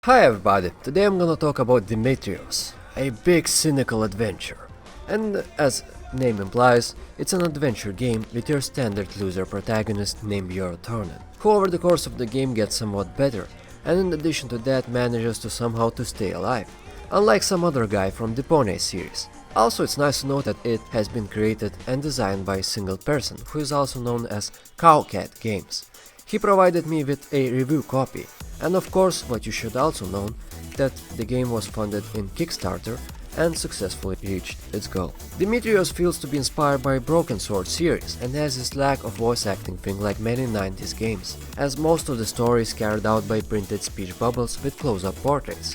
Hi everybody, today I'm gonna talk about Demetrios, a big cynical adventure. And as name implies, it's an adventure game with your standard loser protagonist named Bjorn, who over the course of the game gets somewhat better, and in addition to that manages to somehow to stay alive, unlike some other guy from the Pone series. Also, it's nice to note that it has been created and designed by a single person, who is also known as Cowcat Games. He provided me with a review copy, and of course what you should also know, that the game was funded in Kickstarter and successfully reached its goal. Demetrios feels to be inspired by Broken Sword series and has this lack of voice acting thing like many 90s games, as most of the story is carried out by printed speech bubbles with close-up portraits.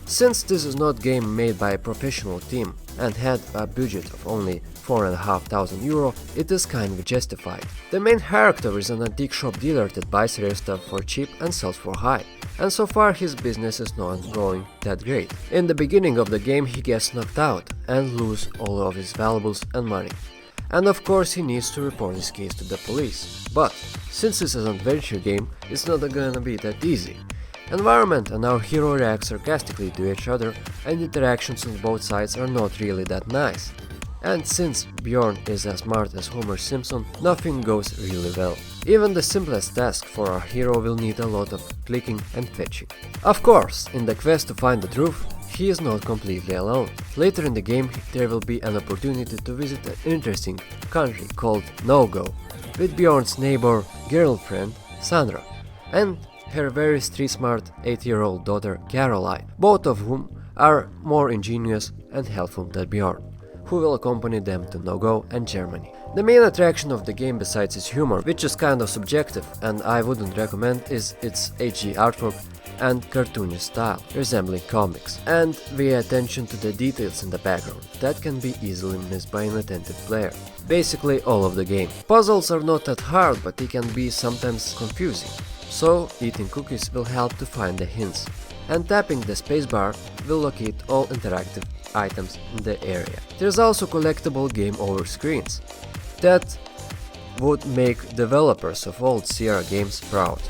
Since this is not a game made by a professional team and had a budget of only €4,500, it is kind of justified. The main character is an antique shop dealer that buys rare stuff for cheap and sells for high, and so far his business is not going that great. In the beginning of the game he gets knocked out and loses all of his valuables and money. And of course he needs to report his case to the police. But since this is an adventure game, it's not gonna be that easy. Environment and our hero react sarcastically to each other, and interactions on both sides are not really that nice. And since Bjorn is as smart as Homer Simpson, nothing goes really well. Even the simplest task for our hero will need a lot of clicking and fetching. Of course, in the quest to find the truth, he is not completely alone. Later in the game there will be an opportunity to visit an interesting country called No-Go, with Bjorn's neighbor girlfriend Sandra, and her very street-smart 8-year-old daughter Caroline, both of whom are more ingenious and helpful than Bjorn, who will accompany them to No-Go and Germany. The main attraction of the game besides its humor, which is kind of subjective and I wouldn't recommend, is its HG artwork and cartoonish style, resembling comics, and the attention to the details in the background that can be easily missed by an attentive player. Basically all of the game. Puzzles are not that hard, but they can be sometimes confusing. So, eating cookies will help to find the hints, and tapping the spacebar will locate all interactive items in the area. There's also collectible game over screens that would make developers of old Sierra games proud.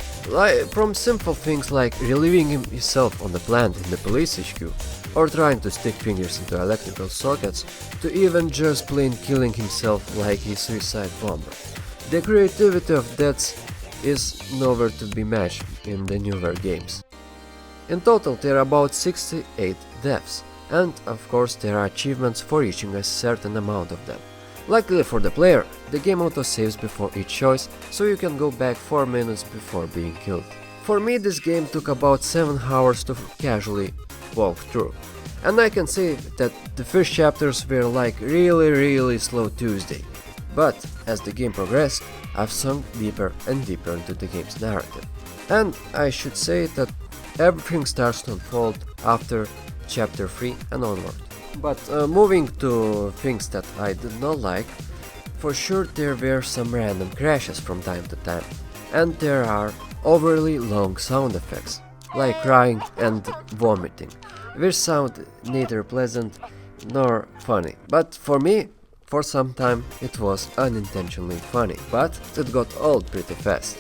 From simple things like relieving himself on the plant in the police HQ, or trying to stick fingers into electrical sockets, to even just plain killing himself like a suicide bomber. The creativity of deaths is nowhere to be matched in the newer games. In total there are about 68 deaths, and of course there are achievements for reaching a certain amount of them. Luckily for the player, the game auto-saves before each choice, so you can go back 4 minutes before being killed. For me this game took about 7 hours to casually walk through, and I can say that the first chapters were like really slow Tuesday. But as the game progressed, I've sunk deeper and deeper into the game's narrative. And I should say that everything starts to unfold after chapter 3 and onward. But moving to things that I did not like, for sure there were some random crashes from time to time. And there are overly long sound effects, like crying and vomiting, which sound neither pleasant nor funny. But for me, for some time it was unintentionally funny, but it got old pretty fast.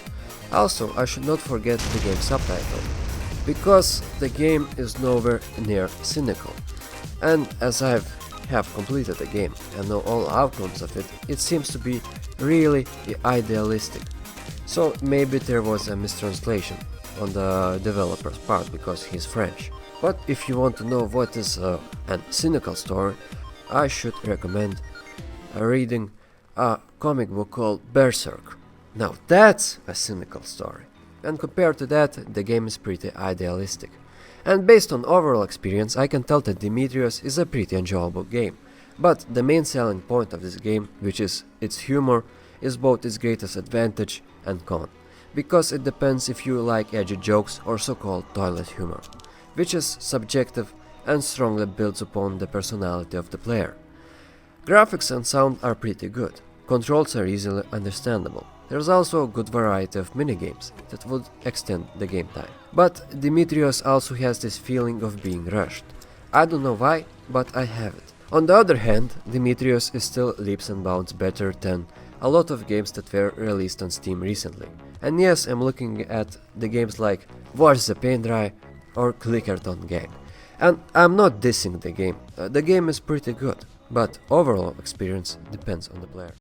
Also, I should not forget the game subtitle, because the game is nowhere near cynical. And as I have completed the game and know all outcomes of it, it seems to be really idealistic. So maybe there was a mistranslation on the developer's part because he's French. But if you want to know what is a cynical story, I should recommend reading a comic book called Berserk. Now that's a cynical story, and compared to that, the game is pretty idealistic. And based on overall experience, I can tell that Demetrios is a pretty enjoyable game. But the main selling point of this game, which is its humor, is both its greatest advantage and con, because it depends if you like edgy jokes or so-called toilet humor, which is subjective and strongly builds upon the personality of the player. Graphics and sound are pretty good, controls are easily understandable. There's also a good variety of minigames that would extend the game time. But Demetrios also has this feeling of being rushed. I don't know why, but I have it. On the other hand, Demetrios is still leaps and bounds better than a lot of games that were released on Steam recently. And yes, I'm looking at the games like Watch the Paint Dry, or clickerton gang. And I'm not dissing the game is pretty good, but overall experience depends on the player.